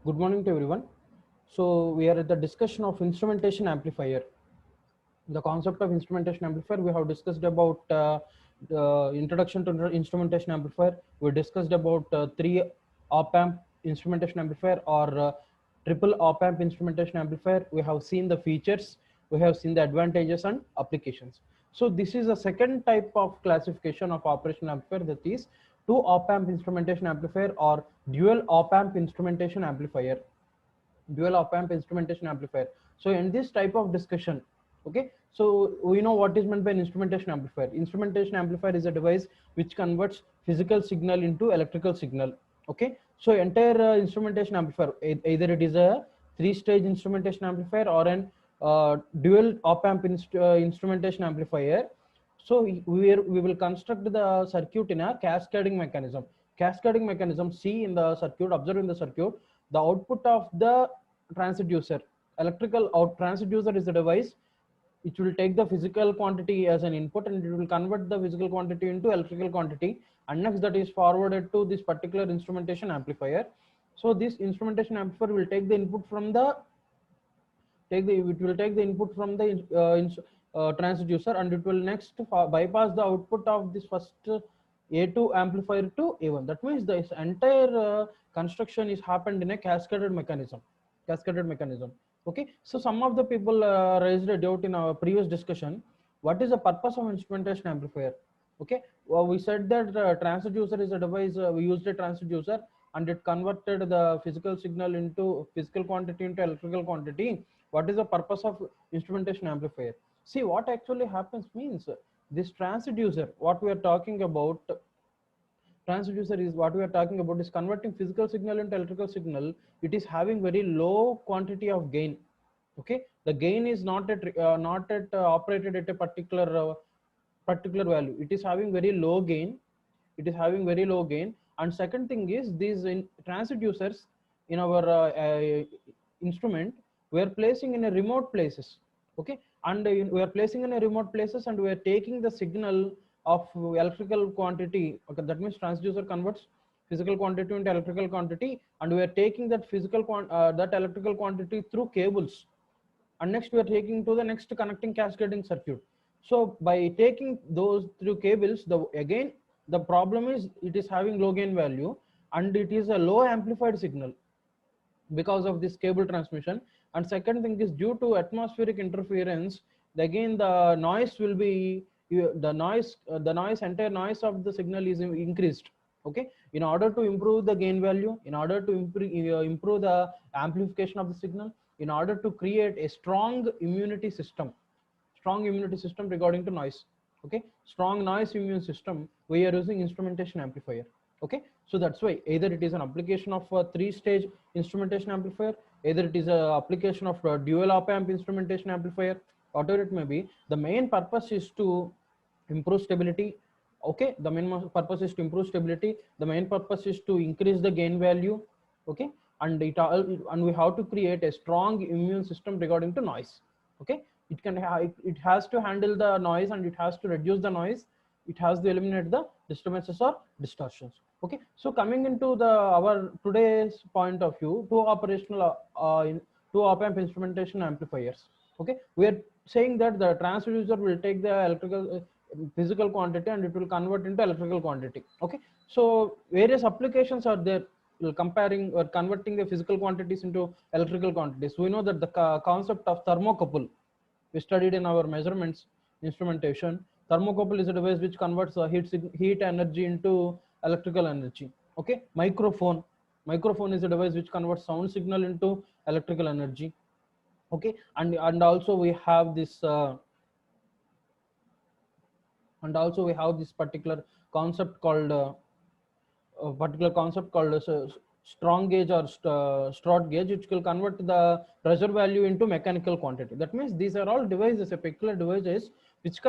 Good morning to everyone. So we are at the discussion of instrumentation amplifier. The concept of instrumentation amplifier, we have discussed about the introduction to instrumentation amplifier. We discussed about three op-amp instrumentation amplifier or triple op-amp instrumentation amplifier. We have seen the features, we have seen the advantages and applications. So this is a second type of classification of operational amplifier, that is two op-amp instrumentation amplifier or dual op-amp instrumentation amplifier. Dual op-amp instrumentation amplifier. So in this type of discussion, okay, so we know what is meant by an instrumentation amplifier. Instrumentation amplifier is a device which converts physical signal into electrical signal. Okay, so entire instrumentation amplifier, either it is a three-stage instrumentation amplifier or an dual op-amp instrumentation amplifier. So we will construct the circuit in a cascading mechanism. Cascading mechanism, see in the circuit, observe in the circuit, the output of the transducer. Electrical out transducer is a device which will take the physical quantity as an input and it will convert the physical quantity into electrical quantity, and next that is forwarded to this particular instrumentation amplifier. So this instrumentation amplifier will take the input from the input from the transducer, and it will next bypass the output of this first A2 amplifier to A1. That means this entire construction is happened in a cascaded mechanism. Okay, so some of the people raised a doubt in our previous discussion. What is the purpose of instrumentation amplifier? Okay, well, we said that transducer is a device. We used a transducer and it converted the physical signal into physical quantity into electrical quantity. What is the purpose of instrumentation amplifier? See, what actually happens means this transducer, what we are talking about, transducer is what we are talking about is converting physical signal into electrical signal. It is having very low quantity of gain. Okay, the gain is not at operated at a particular value. It is having very low gain. And second thing is these transducers in our instrument, we are placing in a remote places. Okay, and we are placing in a remote places and we are taking the signal of electrical quantity. Okay, that means transducer converts physical quantity into electrical quantity, and we are taking that that electrical quantity through cables, and next we are taking to the next connecting cascading circuit. So by taking those through cables, again the problem is it is having low gain value and it is a low amplified signal because of this cable transmission. And second thing is due to atmospheric interference, again the noise will be entire noise of the signal is increased. Okay, in order to improve the gain value, in order to improve the amplification of the signal, in order to create a strong immunity system regarding to noise. Okay, strong noise immune system, we are using instrumentation amplifier. Okay, so that's why either it is an application of a three-stage instrumentation amplifier, either it is a application of a dual op-amp instrumentation amplifier, whatever it may be, the main purpose is to improve stability. Okay, the main purpose is to improve stability, the main purpose is to increase the gain value. Okay, and we have to create a strong immune system regarding to noise. Okay, it has to handle the noise and it has to reduce the noise, it has to eliminate the disturbances or distortions. Okay, so coming into our today's point of view, two op-amp instrumentation amplifiers. Okay, we are saying that the transducer will take the electrical physical quantity and it will convert into electrical quantity. Okay, so various applications are there comparing or converting the physical quantities into electrical quantities. We know that the concept of thermocouple we studied in our measurements instrumentation. Thermocouple is a device which converts heat energy into electrical energy. Okay, microphone is a device which converts sound signal into electrical energy. Okay, and also we have this particular concept called strong gauge or Strott gauge, which will convert the pressure value into mechanical quantity. That means these are all devices, a peculiar devices which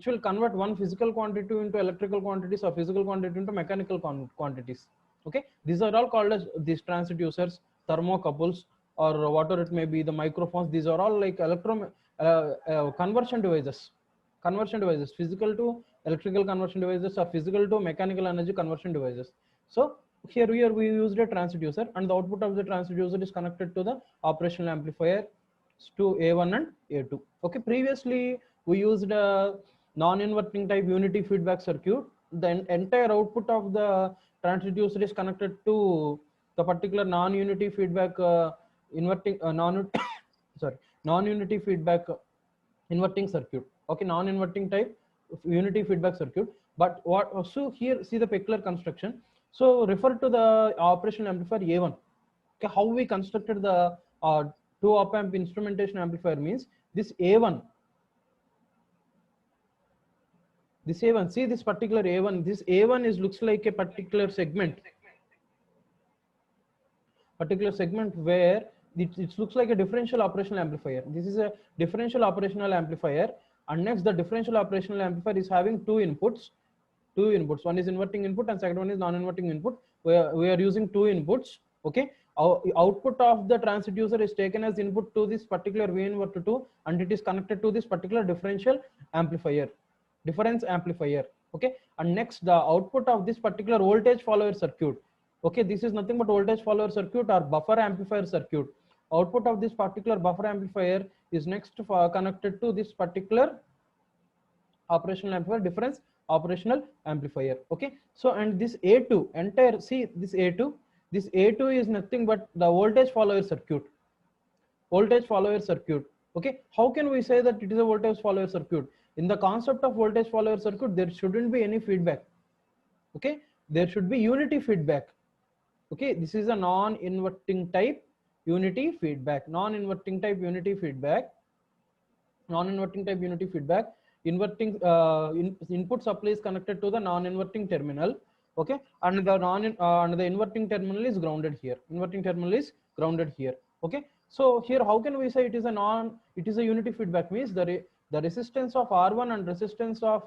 will convert one physical quantity into electrical quantities or physical quantity into mechanical quantities. Okay, these are all called as these transducers, thermocouples, or whatever it may be, the microphones. These are all like conversion devices, physical to electrical conversion devices or physical to mechanical energy conversion devices. So here we used a transducer, and the output of the transducer is connected to the operational amplifier to A1 and A2. Okay, previously we used a non-inverting type unity feedback circuit. The entire output of the transducer is connected to the particular non-unity feedback inverting non sorry non-unity feedback inverting circuit. Okay, non-inverting type unity feedback circuit. But what, so here see the peculiar construction. So refer to the operational amplifier A1. Okay, how we constructed the two op amp instrumentation amplifier means this A1, see this particular A1, this A1 is looks like a particular segment where it looks like a differential operational amplifier. This is a differential operational amplifier, and next the differential operational amplifier is having two inputs. One is inverting input and second one is non-inverting input. We are using two inputs. Okay, output of the transducer is taken as input to this particular V inverter 2, and it is connected to this particular difference amplifier. Okay, and next the output of this particular voltage follower circuit. Okay, this is nothing but voltage follower circuit or buffer amplifier circuit. Output of this particular buffer amplifier is next connected to this particular operational amplifier, difference operational amplifier. Okay, so and this A2 entire, see this A2 is nothing but the voltage follower circuit. Okay, how can we say that it is a voltage follower circuit? In the concept of voltage follower circuit, there shouldn't be any feedback. Okay, there should be unity feedback. Okay, this is a non-inverting type unity feedback. Inverting input supply is connected to the non-inverting terminal. Okay, and the inverting terminal is grounded here. Okay, so here how can we say it is a unity feedback? Means the resistance of R1 and resistance of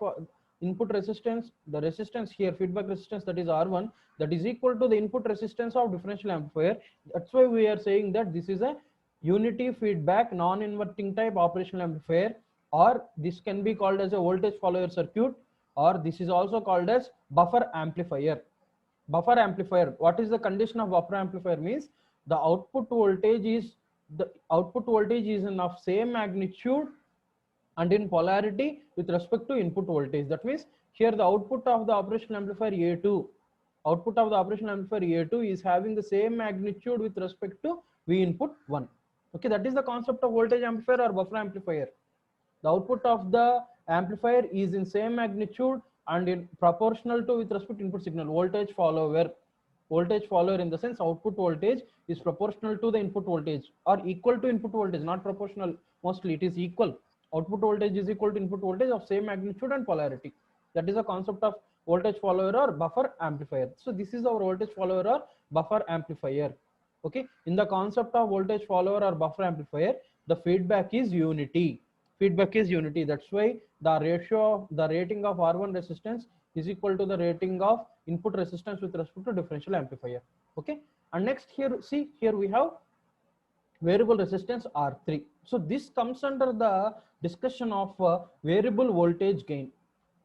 input resistance, the resistance here, feedback resistance, that is R1, that is equal to the input resistance of differential amplifier. That's why we are saying that this is a unity feedback non-inverting type operational amplifier, or this can be called as a voltage follower circuit, or this is also called as buffer amplifier. What is the condition of buffer amplifier? Means the output voltage is in of same magnitude and in polarity with respect to input voltage. That means here the output of the operational amplifier A2 is having the same magnitude with respect to V input 1. Okay, that is the concept of voltage amplifier or buffer amplifier. The output of the amplifier is in same magnitude and in proportional to with respect to input signal. Voltage follower in the sense output voltage is proportional to the input voltage or equal to input voltage, not proportional. Mostly it is equal. Output voltage is equal to input voltage of same magnitude and polarity. That is the concept of voltage follower or buffer amplifier. So this is our voltage follower or buffer amplifier. Okay, in the concept of voltage follower or buffer amplifier, the feedback is unity. That's why the rating of R1 resistance is equal to the rating of input resistance with respect to differential amplifier. Okay, and next here, see here we have variable resistance R3. So this comes under the discussion of variable voltage gain.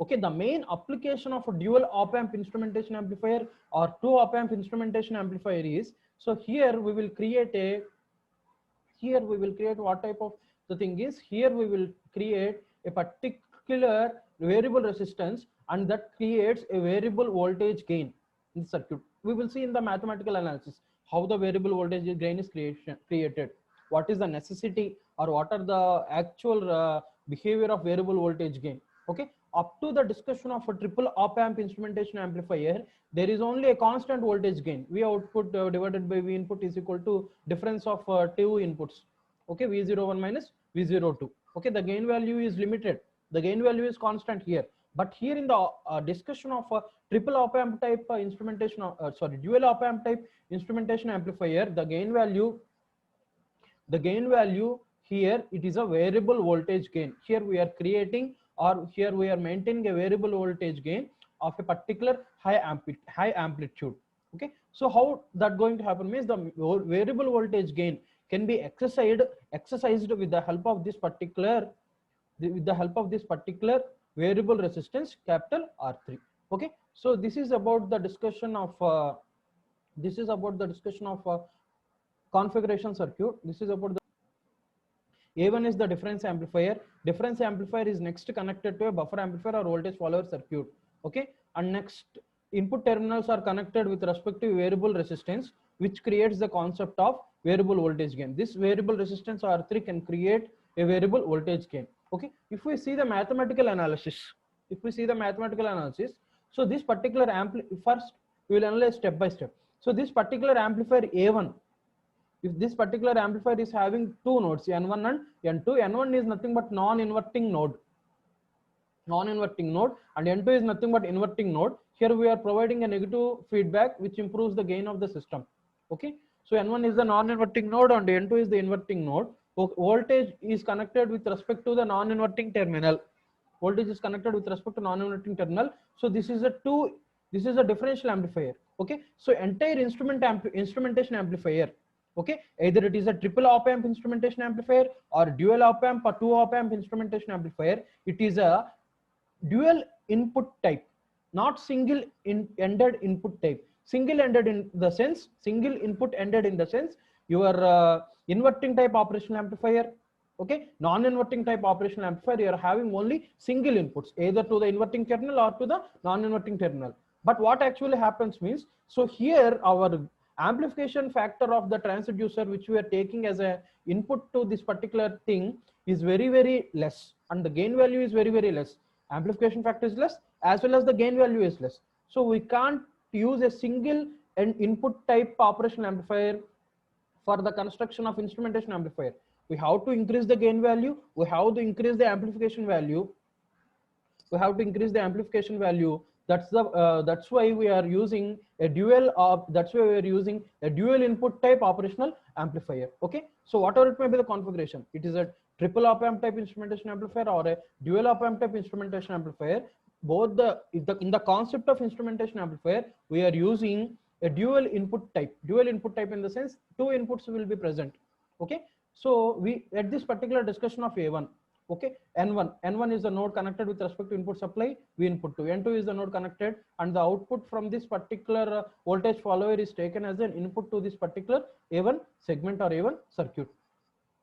Okay, the main application of a dual op amp instrumentation amplifier or two op amp instrumentation amplifier is, so here we will create what type of the thing is, here we will create a particular variable resistance, and that creates a variable voltage gain in the circuit. We will see in the mathematical analysis how the variable voltage gain is created, what is the necessity or what are the actual behavior of variable voltage gain. Okay, up to the discussion of a triple op amp instrumentation amplifier, there is only a constant voltage gain. V output divided by V input is equal to difference of two inputs. Okay, V01 minus V02. Okay, the gain value is limited. The gain value is constant here. But here in the discussion of triple op amp type instrumentation, dual op amp type instrumentation amplifier, the gain value here, it is a variable voltage gain. Here we are creating, or here we are maintaining a variable voltage gain of a particular high amplitude. Okay, so how that going to happen means the variable voltage gain can be exercised with the help of this particular variable resistance capital R3. Okay, so this is about the discussion of This is about the discussion of configuration circuit. This is about the A1 is the difference amplifier. Difference amplifier is next connected to a buffer amplifier or voltage follower circuit. Okay, and next input terminals are connected with respect to variable resistance, which creates the concept of variable voltage gain. This variable resistance R3 can create a variable voltage gain. Okay, if we see the mathematical analysis, so this particular first we will analyze step by step. So this particular amplifier A1, if this particular amplifier is having two nodes, N1 and N2, N1 is nothing but non-inverting node, and N2 is nothing but inverting node. Here we are providing a negative feedback which improves the gain of the system. Okay, so N1 is the non-inverting node and N2 is the inverting node. Voltage is connected with respect to the non-inverting terminal. Voltage is connected with respect to non-inverting terminal. So this is a differential amplifier. Okay, so entire instrumentation amplifier. Okay, either it is a triple op amp instrumentation amplifier or dual op amp or two op amp instrumentation amplifier. It is a dual input type, not single ended input type. Single input ended in the sense your inverting type operational amplifier. Okay, non-inverting type operational amplifier, you are having only single inputs, either to the inverting terminal or to the non-inverting terminal. But what actually happens means, so here our amplification factor of the transducer which we are taking as a input to this particular thing is very less, and the gain value is very less. Amplification factor is less as well as the gain value is less. So we can't use a single and input type operational amplifier for the construction of instrumentation amplifier. We have to increase the gain value, we have to increase the amplification value, that's why we are using a dual input type operational amplifier. Okay, so whatever it may be the configuration, it is a triple op amp type instrumentation amplifier or a dual op amp type instrumentation amplifier, both in the concept of instrumentation amplifier we are using a dual input type in the sense two inputs will be present. Okay, so we at this particular discussion of A1, okay, N1 is the node connected with respect to input supply, V input 2, N2 is the node connected, and the output from this particular voltage follower is taken as an input to this particular A1 segment or A1 circuit.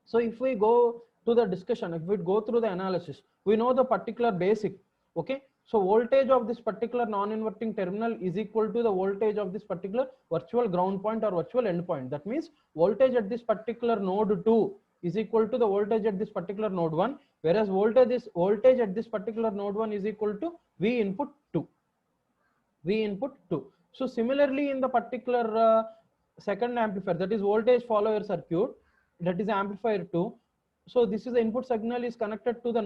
So if we go to the discussion, if we go through the analysis, we know the particular basic. Okay, so voltage of this particular non-inverting terminal is equal to the voltage of this particular virtual ground point or virtual end point. That means voltage at this particular node 2 is equal to the voltage at this particular node 1, whereas voltage at this particular node 1 is equal to V input 2. So similarly in the particular second amplifier, that is voltage follower circuit, that is amplifier 2. So this is the input signal is connected to the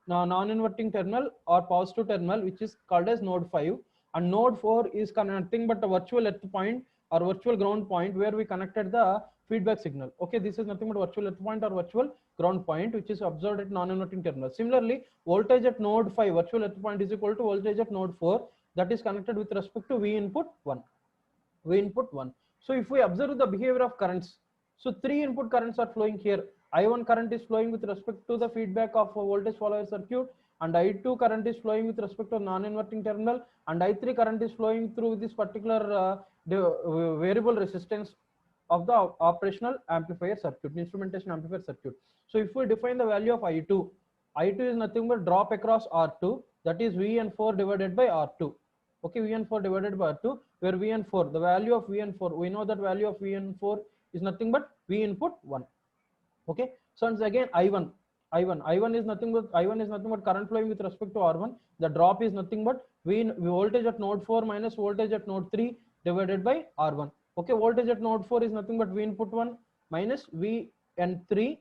non-inverting terminal or positive terminal, which is called as node 5, and node 4 is nothing but a virtual earth point or virtual ground point where we connected the feedback signal. Okay, this is nothing but virtual earth point or virtual ground point which is observed at non-inverting terminal. Similarly, voltage at node 5 virtual earth point is equal to voltage at node 4, that is connected with respect to V input 1. So if we observe the behavior of currents, so three input currents are flowing here. I1 current is flowing with respect to the feedback of a voltage follower circuit, and I2 current is flowing with respect to non-inverting terminal, and I3 current is flowing through this particular variable resistance of the operational amplifier circuit, instrumentation amplifier circuit. So if we define the value of I2 is nothing but drop across R2, that is Vn4 divided by R2. Okay, Vn4 divided by R2, where Vn4, the value of Vn4, we know that value of Vn4 is nothing but V input 1. Okay, so once again I1 is nothing but current flowing with respect to R1. The drop is nothing but voltage at node 4 minus voltage at node 3 divided by R1. Okay, voltage at node 4 is nothing but V input 1 minus Vn3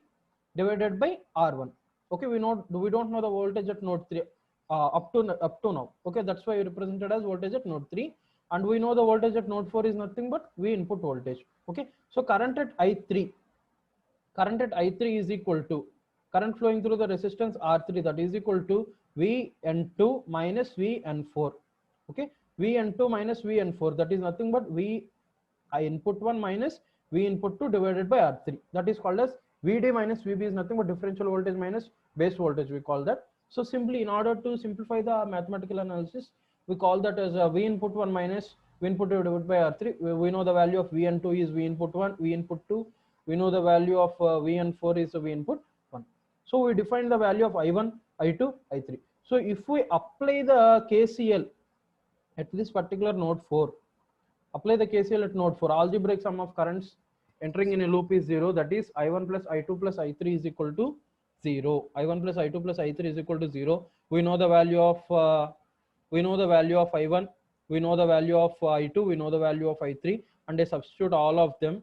divided by R1. Okay, we don't know the voltage at node 3 up to now. Okay, that's why we represented as voltage at node 3, and we know the voltage at node 4 is nothing but V input voltage. Okay, so current at I3 is equal to current flowing through the resistance R3, that is equal to Vn2 minus Vn4. Okay, Vn2 minus Vn4, that is nothing but V input 1 minus V input 2 divided by R3. That is called as Vd minus Vb is nothing but differential voltage minus base voltage, we call that. So simply, in order to simplify the mathematical analysis, we call that as V input 1 minus V input divided by R3. We know the value of Vn2 is V input 1, V input 2. We know the value of Vn4 is V input 1. So we define the value of I1, I2, I3. So if we apply the KCL at this particular node 4, apply the KCL at node 4, algebraic sum of currents entering in a loop is 0. That is I1 plus I2 plus I3 is equal to 0. I1 plus I2 plus I3 is equal to 0. We know the value of I1, we know the value of I2, we know the value of I3, and I substitute all of them.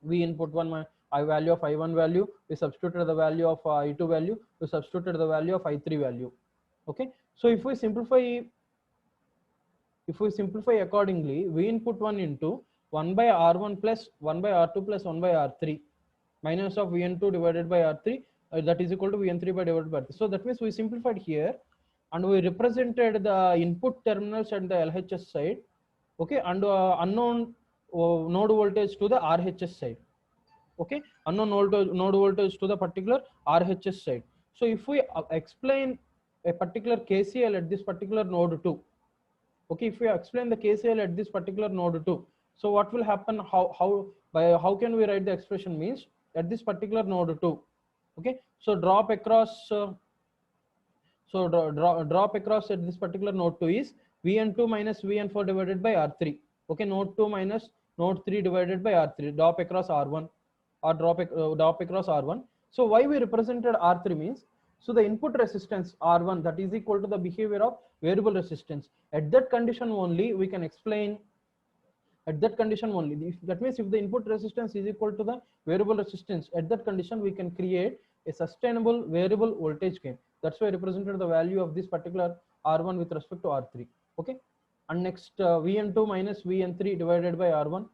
We input one I value of I1 value, we substituted the value of I2 value, we substituted the value of I3 value. Okay, so if we simplify accordingly, we input 1 into 1 by R1 plus 1 by R2 plus 1 by R3 minus of Vn2 divided by R3, that is equal to Vn3 by divided by R3. So that means we simplified here and we represented the input terminals at the LHS side, okay, and unknown node voltage to the RHS side, okay, unknown node voltage to the particular RHS side. So if we explain a particular KCL at this particular node 2, okay, if we explain the KCL at this particular node 2, so what will happen, how can we write the expression means at this particular node 2, okay, so drop across drop across at this particular node 2 is Vn2 minus Vn4 divided by R3, okay, node 2 minus node 3 divided by R3, drop across R1 or drop across R1. So why we represented R3 means, so the input resistance R1, that is equal to the behavior of variable resistance. At that condition only we can explain, at that condition only, that means if the input resistance is equal to the variable resistance, at that condition we can create a sustainable variable voltage gain. That's why I represented the value of this particular R1 with respect to R3, okay. And next Vn2 minus Vn3 divided by R1,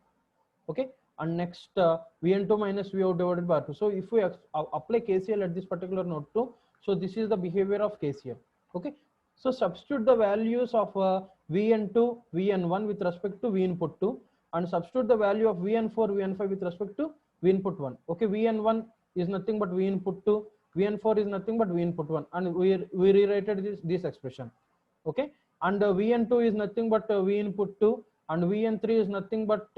okay, and next Vn2 minus Vout divided by R2. So if we apply KCL at this particular node 2, so this is the behavior of KCL, okay. So substitute the values of Vn2, Vn1 with respect to V input 2, and substitute the value of Vn4, Vn5 with respect to V input 1, okay. Vn1 is nothing but V input 2, Vn4 is nothing but V input 1, and we rewrited this expression, okay. And Vn2 is nothing but V input 2, and Vn3 is nothing but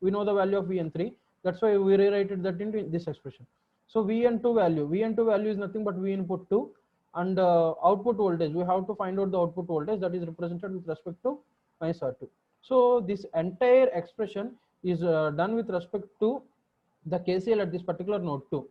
we know the value of Vn3, that's why we rewrite that into this expression. So Vn2 value is nothing but V input 2, and output voltage, we have to find out the output voltage, that is represented with respect to minus R2. So this entire expression is done with respect to the KCL at this particular node 2.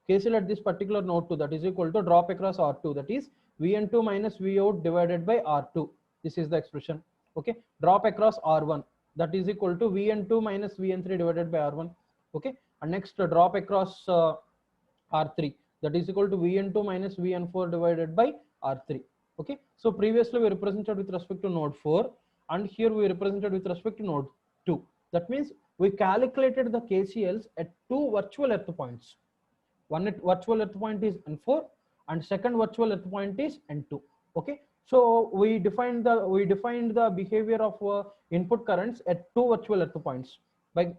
KCL at this particular node 2, that is equal to drop across R2, that is Vn2 minus Vout divided by R2. This is the expression, okay. Drop across R1, that is equal to Vn2 minus Vn3 divided by R1, okay. And next drop across R3, that is equal to Vn2 minus Vn4 divided by R3, okay. So previously we represented with respect to node 4, and here we represented with respect to node 2. That means we calculated the KCLs at two virtual earth points. One virtual earth point is N4 and second virtual earth point is N2, okay. So we defined the behavior of input currents at two virtual earth points by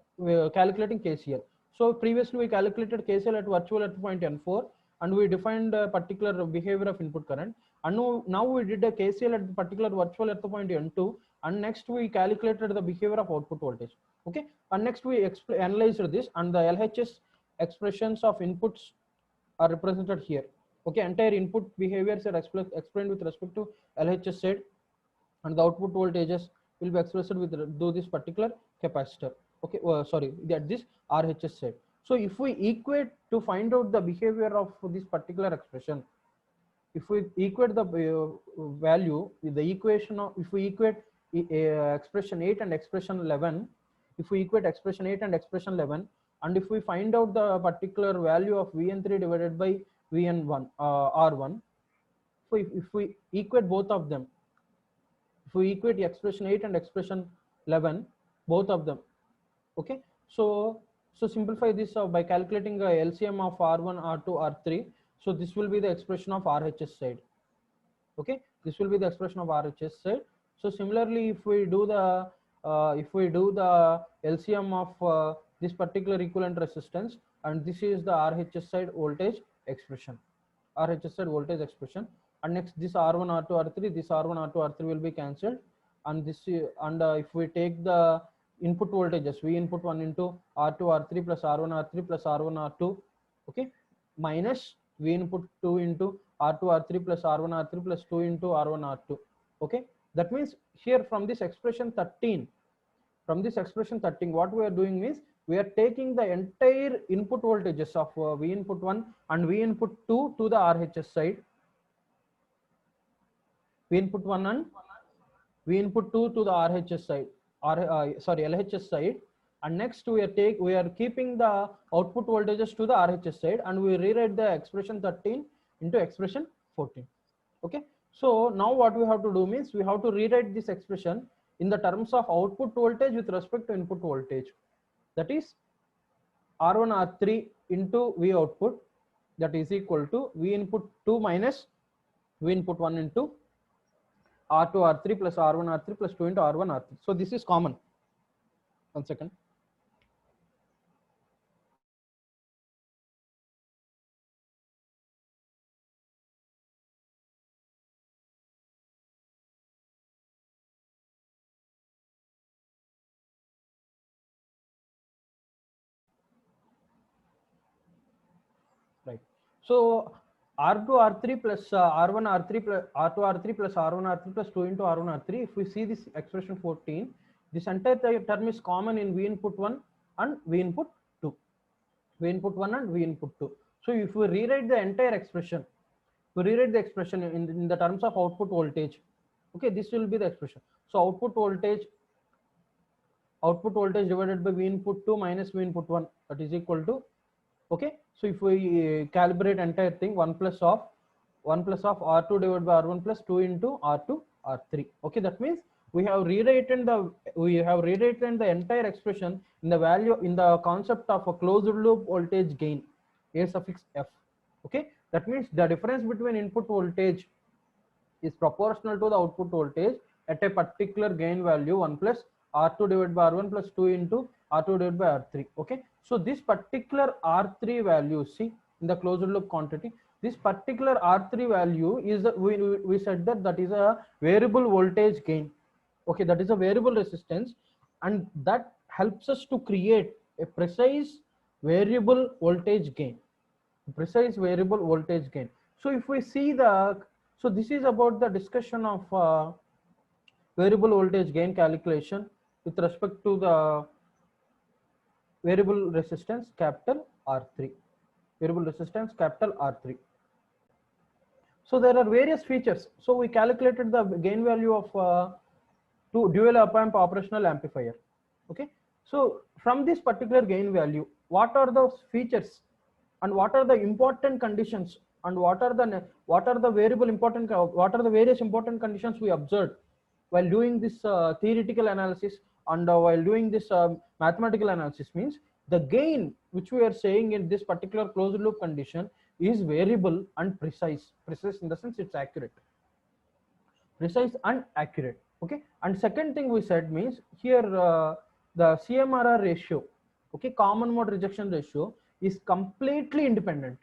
calculating KCL. So previously we calculated KCL at virtual earth point N4, and we defined a particular behavior of input current, and now we did a KCL at the particular virtual earth point N2, and next we calculated the behavior of output voltage, okay. And next we analyzed this, and the LHS expressions of inputs are represented here, okay. Entire input behaviors are explained with respect to LHS side, and the output voltages will be expressed with this particular capacitor, okay. Sorry, at this RHS side. So if we equate to find out the behavior of this particular expression, if we equate the value with the equation of, if we equate expression 8 and expression 11, if we equate expression 8 and expression 11, and if we find out the particular value of Vn3 divided by Vn1 R1, so if we equate both of them, if we equate expression 8 and expression 11, both of them, okay. So simplify this by calculating a LCM of R1, R2, R3. So this will be the expression of RHS side, okay. This will be the expression of RHS side. So similarly, if we do the LCM of this particular equivalent resistance, and this is the RHS side voltage expression, RHS side voltage expression, and next this R1, R2, R3, this R1, R2, R3 will be cancelled, and this and if we take the input voltages, V input 1 into R2 R3 plus R1 R3 plus R1 R2, okay, minus V input 2 into R2 R3 plus R1 R3 plus 2 into R1 R2, okay. That means here from this expression 13, what we are doing is we are taking the entire input voltages of V input 1 and V input 2 to the RHS side, V input 1 and V input 2 to the RHS side, LHS side, and next we are keeping the output voltages to the RHS side, and we rewrite the expression 13 into expression 14. Okay, so now what we have to do means we have to rewrite this expression in the terms of output voltage with respect to input voltage. That is R1 R3 into V output, that is equal to V input 2 minus V input 1 into R2 R3 plus R1 R3 plus 2 into R1 R3. So this is common. 1 second. Right. So R2 R3 plus R1 R3 plus R2 R3 plus R1 R3 plus 2 into R1 R3. If we see this expression 14, this entire term is common in V input 1 and V input 2. V input 1 and V input 2. So if we rewrite the entire expression, in the terms of output voltage, okay, this will be the expression. So output voltage divided by V input 2 minus V input 1, that is equal to, okay, so if we calibrate entire thing, 1 plus of R2 divided by R1 plus 2 into R2 R3. Okay, that means we have rewritten the entire expression in the concept of a closed loop voltage gain, A suffix F. Okay, that means the difference between input voltage is proportional to the output voltage at a particular gain value 1 plus R2 divided by R1 plus 2 into R2 divided by R3. Okay, so this particular R3 value, see in the closed loop quantity, this particular R3 value is we said that is a variable voltage gain. Okay, that is a variable resistance, and that helps us to create a precise variable voltage gain. So if we see so this is about the discussion of variable voltage gain calculation with respect to the variable resistance capital R3. So there are various features. So we calculated the gain value of two dual op-amp operational amplifier. Okay. So from this particular gain value, what are the features and what are the important conditions and what are the various important conditions we observed while doing this theoretical analysis and while doing this mathematical analysis, means the gain which we are saying in this particular closed loop condition is variable and precise in the sense it's accurate, precise and accurate. Okay, and second thing we said means here the CMRR ratio, okay, common mode rejection ratio, is completely independent,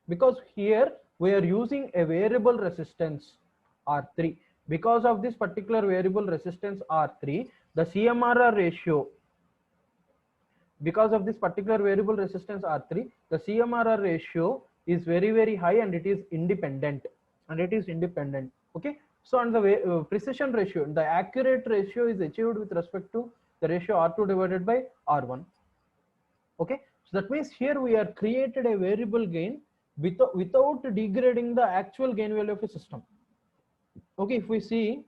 because here we are using a variable resistance R3. Because of this particular variable resistance R3, the CMRR ratio, because of this particular variable resistance R3, the CMRR ratio is very, very high, and it is independent. Okay, so and the precision ratio, the accurate ratio is achieved with respect to the ratio R2 divided by R1. Okay, so that means here we are created a variable gain without degrading the actual gain value of a system. Okay, if we see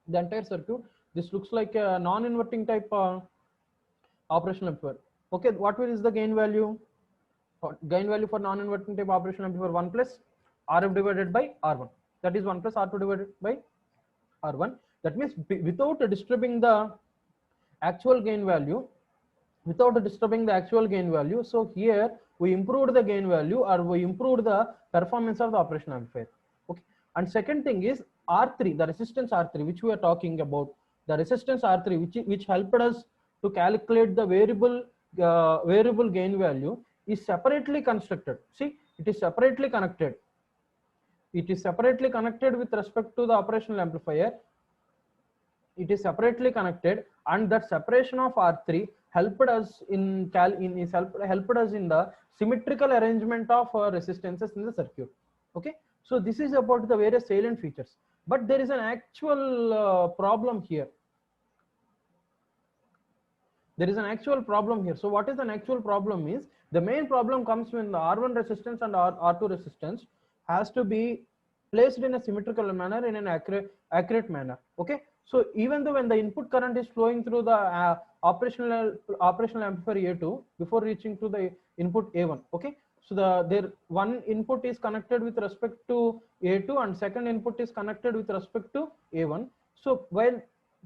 the entire circuit, this looks like a non-inverting type operational amplifier. Okay, what is the gain value? Gain value for non-inverting type operational amplifier 1 plus RF divided by R1. That is 1 plus R2 divided by R1. That means without disturbing the actual gain value, so here we improved the gain value, or we improved the performance of the operational amplifier. Okay, and second thing is R3, the resistance R3 which we are talking about, the resistance R3 which helped us to calculate the variable gain value, is separately constructed. See, it is separately connected with respect to the operational amplifier, it is separately connected, and that separation of R3 helped us helped us in the symmetrical arrangement of resistances in the circuit. Okay, so this is about the various salient features, but there is an actual problem here. There is an actual problem here. So what is an actual problem is, the main problem comes when the R1 resistance and R2 resistance has to be placed in a symmetrical manner, in an accurate manner. Okay, so even though when the input current is flowing through the operational amplifier A2 before reaching to the input A1, okay, so there one input is connected with respect to A2 and second input is connected with respect to A1. So while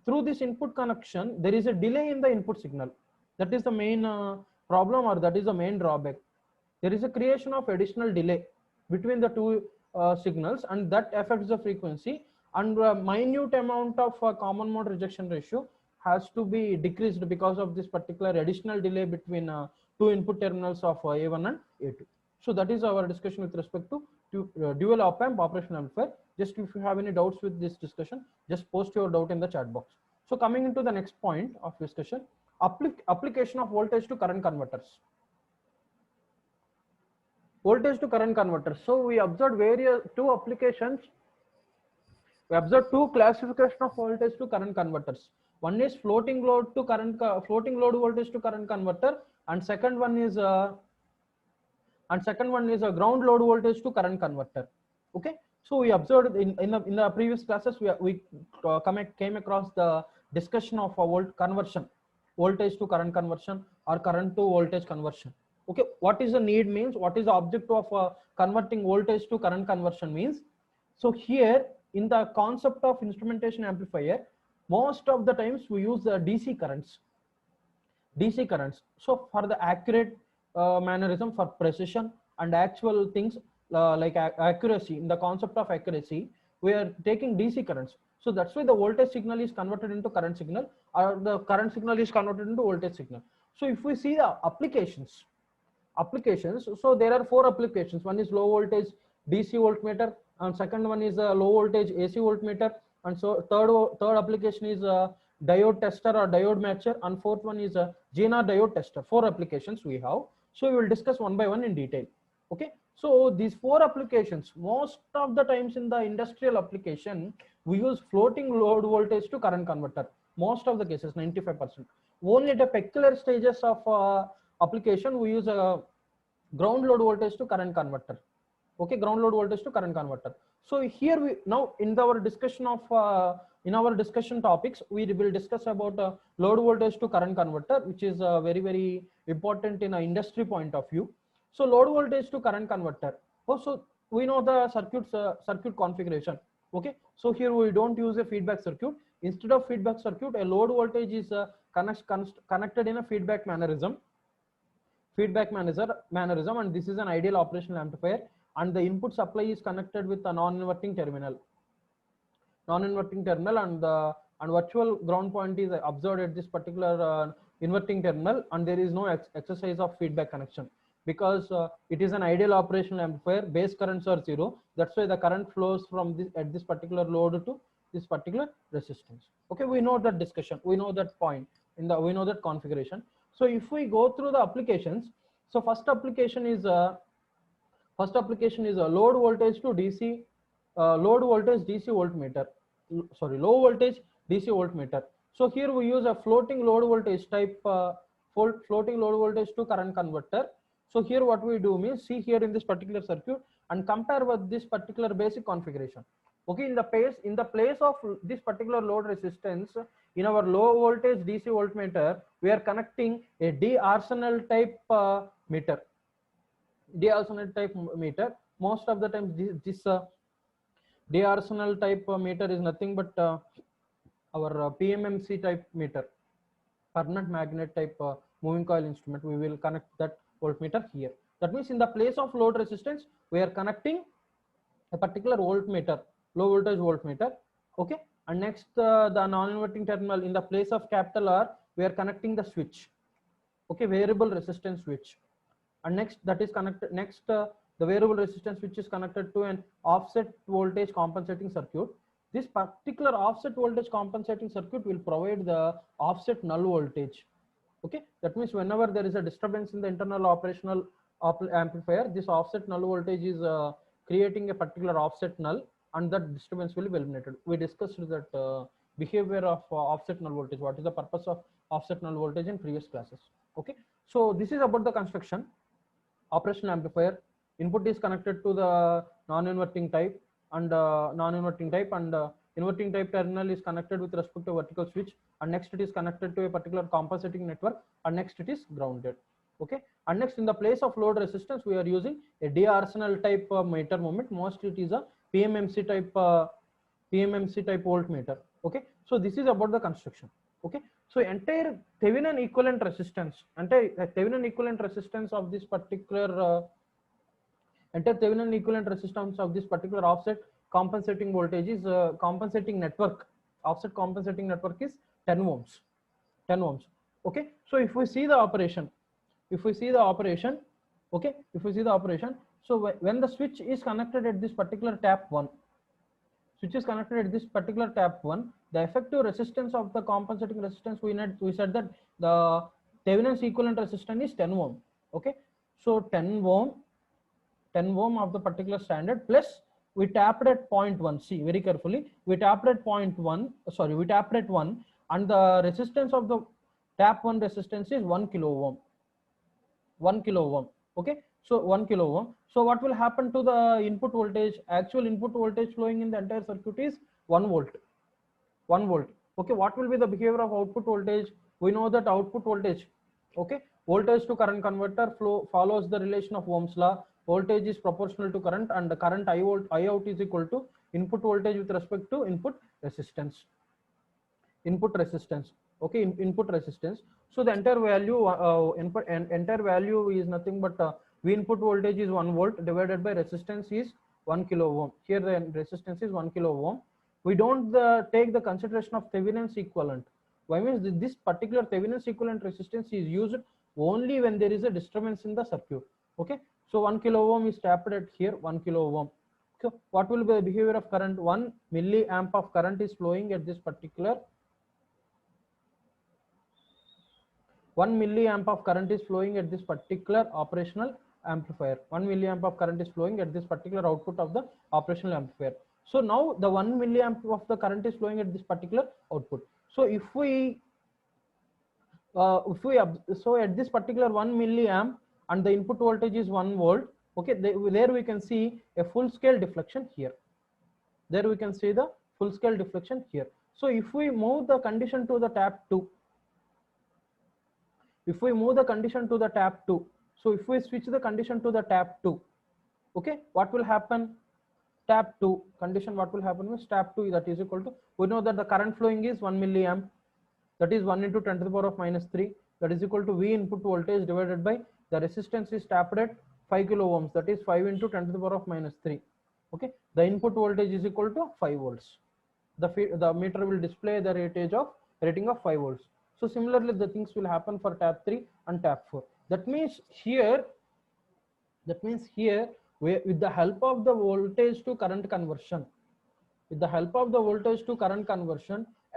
through this input connection, there is a delay in the input signal. That is the main problem, or that is the main drawback. There is a creation of additional delay between the two signals, and that affects the frequency, and a minute amount of common mode rejection ratio has to be decreased because of this particular additional delay between two input terminals of A1 and A2. So that is our discussion with respect to dual op-amp operational amplifier. Just if you have any doubts with this discussion, just post your doubt in the chat box. So coming into the next point of discussion, application of voltage to current converters. Voltage to current converters. So we observed two applications. We observed two classification of voltage to current converters. One is floating load voltage to current converter, and second one is a ground load voltage to current converter. Okay, so we observed in the previous classes, we came across the discussion of voltage to current conversion, or current to voltage conversion. Okay, what is the need means, what is the objective of converting voltage to current conversion means. So here in the concept of instrumentation amplifier, most of the times we use the DC currents. So for the accurate mannerism, for precision and actual things like accuracy, in the concept of accuracy, we are taking DC currents. So that's why the voltage signal is converted into current signal, or the current signal is converted into voltage signal. So if we see the applications, so there are 4 applications. One is low voltage DC voltmeter, and second one is a low voltage AC voltmeter, and so third application is a diode tester or diode matcher, and fourth one is a Cmrr diode tester. 4 applications we have. So we will discuss one by one in detail. Okay, so these 4 applications, most of the times in the industrial application, we use floating load voltage to current converter. Most of the cases, 95%. Only the peculiar stages of application, we use a ground load voltage to current converter. Okay, ground load voltage to current converter. So here we now in our discussion of in our discussion topics, we will discuss about load voltage to current converter, which is very important in an industry point of view. So load voltage to current converter. So we know the circuit configuration. Okay, so here we don't use a feedback circuit. Instead of feedback circuit, a load voltage is connected in a feedback mannerism, and this is an ideal operational amplifier, and the input supply is connected with a non-inverting terminal, and virtual ground point is observed at this particular inverting terminal, and there is no exercise of feedback connection, because it is an ideal operational amplifier. Base currents are 0. That's why the current flows from this particular load to this particular resistance. Okay, we know that discussion, we know that point we know that configuration. So if we go through the applications, so first application is a low voltage DC voltmeter. Low voltage DC voltmeter. So here we use a floating load voltage type floating load voltage to current converter. So here what we do means, see here in this particular circuit and compare with this particular basic configuration. Okay, in the place of this particular load resistance, in our low voltage DC voltmeter, we are connecting a D-arsenal type meter. Most of the time this D-arsenal type meter is nothing but our PMMC type meter, permanent magnet type moving coil instrument. We will connect that voltmeter here. That means in the place of load resistance, we are connecting a particular voltmeter, low voltage voltmeter. Okay, and next the non-inverting terminal, in the place of capital R, we are connecting the switch. Okay, variable resistance switch, and next that is connected. The variable resistance switch is connected to an offset voltage compensating circuit. This particular offset voltage compensating circuit will provide the offset null voltage. Okay, that means whenever there is a disturbance in the internal operational amplifier, this offset null voltage is creating a particular offset null, and that disturbance will be eliminated. We discussed that behavior of offset null voltage. What is the purpose of offset null voltage in previous classes? Okay, so this is about the construction. Operational amplifier input is connected to the non-inverting type and inverting type terminal is connected with respect to vertical switch, and next it is connected to a particular compensating network, and next it is grounded. Okay, and next in the place of load resistance we are using a de-arsenal type meter moment. Mostly it is a PMMC type voltmeter. Okay, so this is about the construction. Okay, so entire Thevenin equivalent resistance of this particular offset compensating voltage is compensating network. Offset compensating network is 10 ohms. 10 ohms. Okay, so if we see the operation, so when the switch is connected at this particular tap 1, the effective resistance of the compensating resistance, we said that the Thevenin's equivalent resistance is 10 ohm. Okay, so 10 ohm of the particular standard, plus we tapped at point 1. See very carefully, we tapped at 1, and the resistance of the tap 1 resistance is 1 kilo ohm. 1 kilo ohm. Okay, so 1 kilo ohm. So what will happen to the input voltage? Actual input voltage flowing in the entire circuit is 1 volt. 1 volt. Okay, what will be the behavior of output voltage? We know that output voltage, okay, voltage to current converter flow follows the relation of Ohm's law. Voltage is proportional to current, and the current I out is equal to input voltage with respect to input resistance. Okay, input resistance. So the entire value entire value is nothing but V input voltage is 1 volt divided by resistance is 1 kilo ohm. Here the resistance is 1 kilo ohm. We don't take the consideration of Thevenin's equivalent. Why? Means this particular Thevenin's equivalent resistance is used only when there is a disturbance in the circuit. Okay, so 1 kilo ohm is tapped at here, 1 kilo ohm. Okay, what will be the behavior of current? 1 milliamp of current is flowing at this particular 1 milliamp of current is flowing at this particular operational amplifier. 1 milliamp of current is flowing at this particular output of the operational amplifier. So now the 1 milliamp of the current is flowing at this particular output. So if we so at this particular 1 milliamp and the input voltage is 1 volt, okay, there we can see a full scale deflection here. There we can see the full scale deflection here. So if we move the condition to the tap 2, so if we switch the condition to the tap 2, okay, what will happen? Tap 2 condition, what will happen is tap 2, that is equal to, we know that the current flowing is 1 milliamp, that is 1 into 10 to the power of minus 3, that is equal to V input voltage divided by the resistance is tapped at 5 kilo ohms, that is 5 into 10 to the power of minus 3. Okay, the input voltage is equal to 5 volts. The meter will display the rating of 5 volts. So similarly the things will happen for tap 3 and tap 4. That means here with the help of the voltage to current conversion,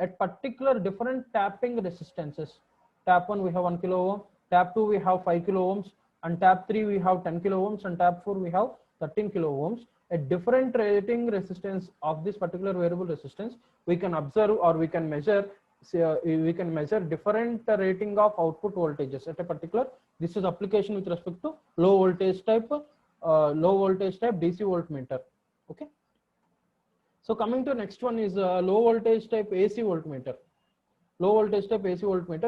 at particular different tapping resistances, tap 1 we have 1 kilo ohm, tap 2 we have 5 kilo ohms, and tap 3 we have 10 kilo ohms, and tap 4 we have 13 kilo ohms. At different rating resistance of this particular variable resistance, we can observe or we can measure different rating of output voltages at a particular. This is application with respect to low voltage type DC voltmeter. Okay, so coming to next one is low voltage type AC voltmeter.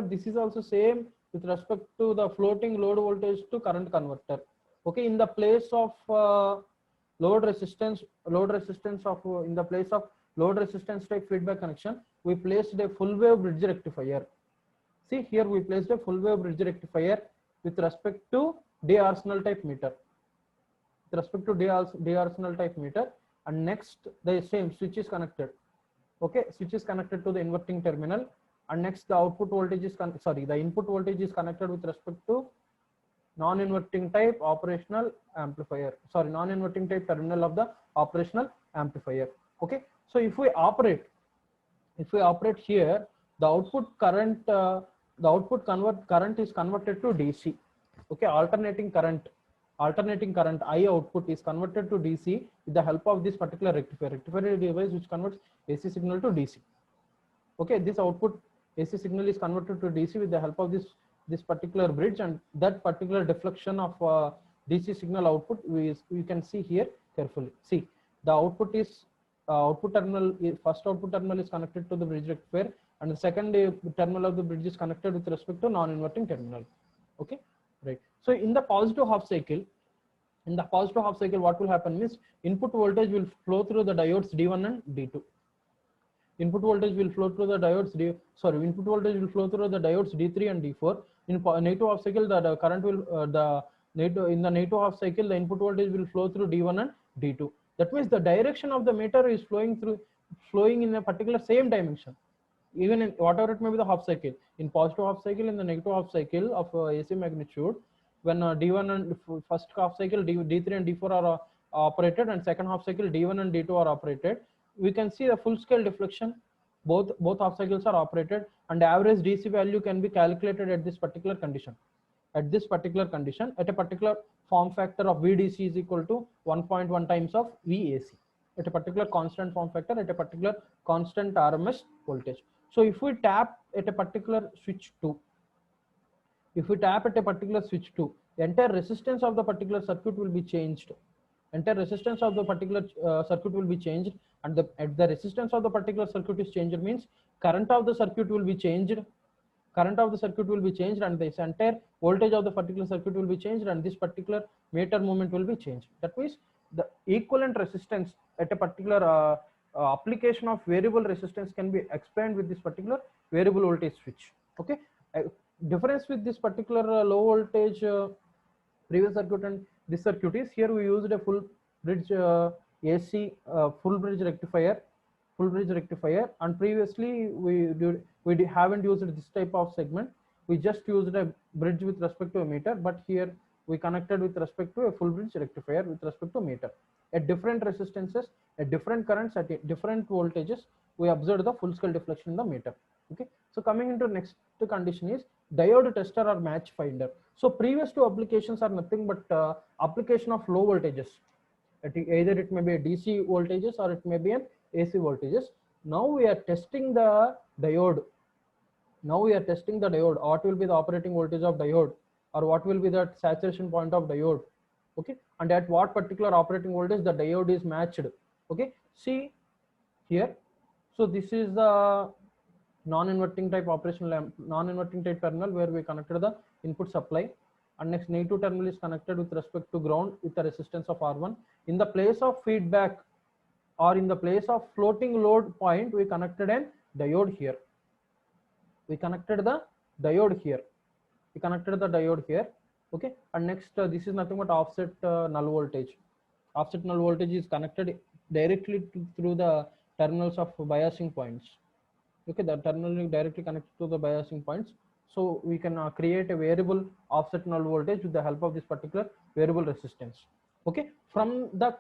This is also same with respect to the floating load voltage to current converter. Okay, in the place of load resistance type feedback connection, we placed a full wave bridge rectifier. See here we placed a full wave bridge rectifier with respect to de-arsenal type meter. And next the same switch is connected. Okay, switch is connected to the inverting terminal, and next the output voltage is the input voltage is connected with respect to non-inverting type operational amplifier, non-inverting type terminal of the operational amplifier. Okay, So if we operate here, the output current current is converted to DC. Okay, alternating current I output is converted to DC with the help of this particular rectifier. Rectifier is a device which converts AC signal to DC. Okay, this output AC signal is converted to DC with the help of this particular bridge, and that particular deflection of DC signal output we can see here carefully. See, the output is first output terminal is connected to the bridge rectifier, and the second terminal of the bridge is connected with respect to non-inverting terminal. Okay, right. So in the positive half cycle, what will happen is input voltage will flow through the diodes D1 and D2. Input voltage will flow through the diodes D3 and D4. In negative half cycle, the current will in the negative half cycle, the input voltage will flow through D1 and D2. That means the direction of the meter is flowing in a particular same dimension, even in whatever it may be the half cycle. In positive half cycle, in the negative half cycle of AC magnitude, when D1 and first half cycle D3 and D4 are operated, and second half cycle D1 and D2 are operated, we can see the full scale deflection. Both half cycles are operated, and average DC value can be calculated at this particular condition. At a particular form factor of VDC is equal to 1.1 times of VAC, at a particular constant form factor, at a particular constant RMS voltage. So if we tap at a particular switch 2, the entire resistance of the particular circuit will be changed. And the resistance of the particular is changed means current of the circuit will be changed. And this entire voltage of the particular circuit will be changed, and this particular meter movement will be changed. That means the equivalent resistance at a particular application of variable resistance can be explained with this particular variable voltage switch. Okay, difference with this particular low voltage previous circuit and this circuit is, here we used a full bridge AC full bridge rectifier, and previously we haven't used this type of segment. We just used a bridge with respect to a meter, but here we connected with respect to a full bridge rectifier with respect to meter. At different resistances, at different currents, at different voltages, we observed the full scale deflection in the meter. Okay, so coming into next condition is diode tester or match finder. So previous two applications are nothing but application of low voltages. Either it may be a DC voltages or it may be an AC voltages. Now we are testing the diode. What will be the operating voltage of diode, or what will be the saturation point of diode? Okay, and at what particular operating voltage the diode is matched. Okay, see here. So this is the non-inverting type operational lamp, non-inverting type terminal where we connected the input supply, and next negative terminal is connected with respect to ground with the resistance of R1. In the place of feedback or in the place of floating load point, we connected a diode here. We connected the diode here. Okay, and next this is nothing but offset null voltage. Offset null voltage is connected directly through the terminals of biasing points. Okay, the terminal is directly connected to the biasing points. So we can create a variable offset null voltage with the help of this particular variable resistance. Okay, from the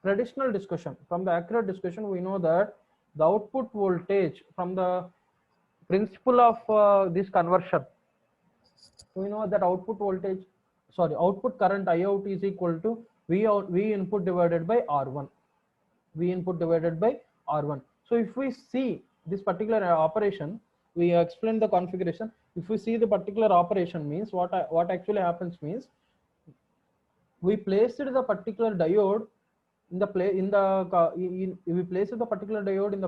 traditional discussion, from the accurate discussion, we know that the output voltage from the principle of this conversion, we know that output current I out is equal to V input divided by R1. So if we see this particular operation, we explain the configuration. If we see the particular operation means what actually happens means, we placed the particular diode in the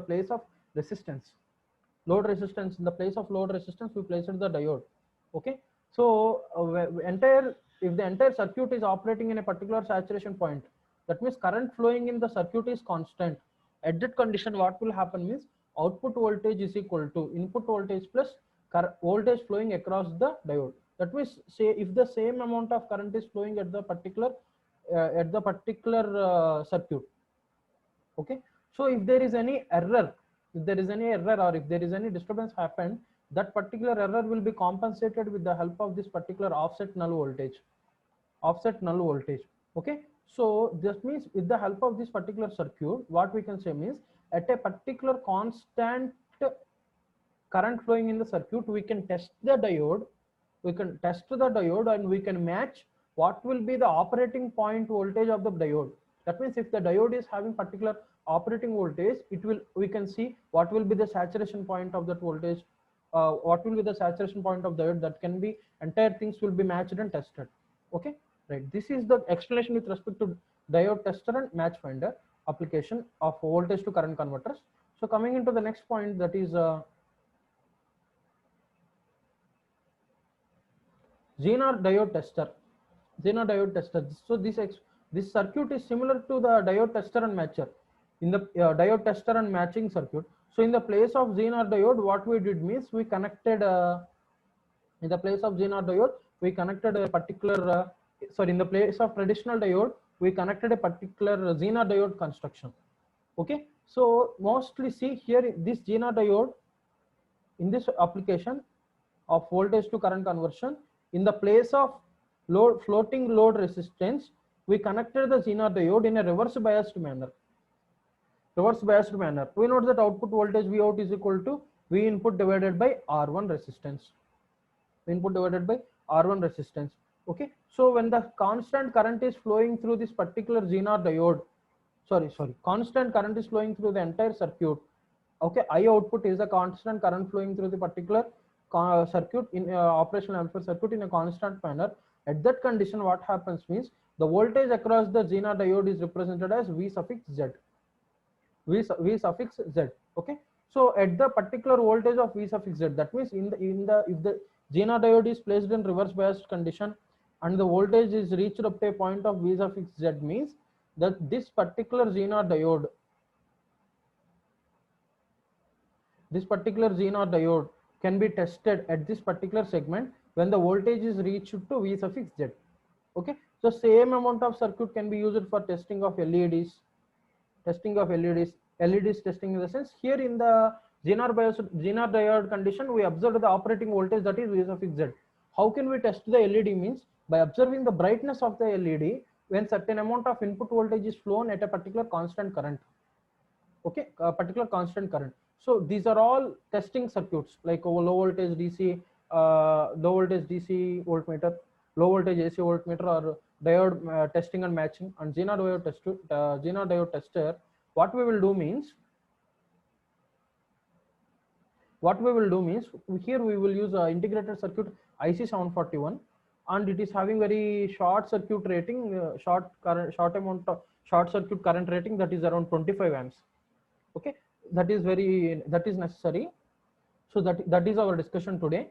place of resistance, load resistance. In the place of load resistance, we placed the diode. Okay, so if the entire circuit is operating in a particular saturation point, that means current flowing in the circuit is constant. At that condition, what will happen means output voltage is equal to input voltage plus voltage flowing across the diode. That means, say if the same amount of current is flowing at the particular circuit. Okay, so if there is any error, or if there is any disturbance happened, that particular error will be compensated with the help of this particular offset null voltage. Okay, so this means with the help of this particular circuit, what we can say means at a particular constant current flowing in the circuit, we can test the diode, and we can match what will be the operating point voltage of the diode. That means if the diode is having particular operating voltage, we can see what will be the saturation point of that voltage, what will be the saturation point of diode. That can be, entire things will be matched and tested. Okay, right. This is the explanation with respect to diode tester and match finder application of voltage to current converters. So coming into the next point, that is Cmrr diode tester. Cmrr diode tester. So this circuit is similar to the diode tester and matcher. In the diode tester and matching circuit. So in the place of Cmrr diode, what we did means we connected in the place of Cmrr diode, we connected a particular in the place of traditional diode, we connected a particular Cmrr diode construction. Okay, so mostly see here this Cmrr diode in this application of voltage to current conversion, in the place of floating load resistance, we connected the Cmrr diode in a reverse biased manner. We know that output voltage V out is equal to V input divided by R1 resistance. Okay, so when the constant current is flowing through this particular Cmrr diode, constant current is flowing through the entire circuit. Okay, I output is a constant current flowing through the particular circuit in operational amplifier circuit in a constant manner. At that condition, what happens means the voltage across the Cmrr diode is represented as V suffix Z. Okay, so at the particular voltage of V suffix Z, that means if the Cmrr diode is placed in reverse biased condition and the voltage is reached up to a point of V suffix Z, means that this particular Cmrr diode can be tested at this particular segment when the voltage is reached to V suffix Z. Okay, so same amount of circuit can be used for testing of LEDs. LEDs testing in the sense, here in the Cmrr diode condition, we observed the operating voltage, that is V suffix Z. How can we test the LED means by observing the brightness of the LED when certain amount of input voltage is flown at a particular constant current. Okay, a particular constant current. So these are all testing circuits like low voltage DC voltmeter, low voltage AC voltmeter, or diode testing and matching, and Cmrr diode tester. What we will do means here we will use integrated circuit IC741, and it is having very short circuit rating, short circuit current rating, that is around 25 amps. Okay, that is necessary. So that is our discussion today.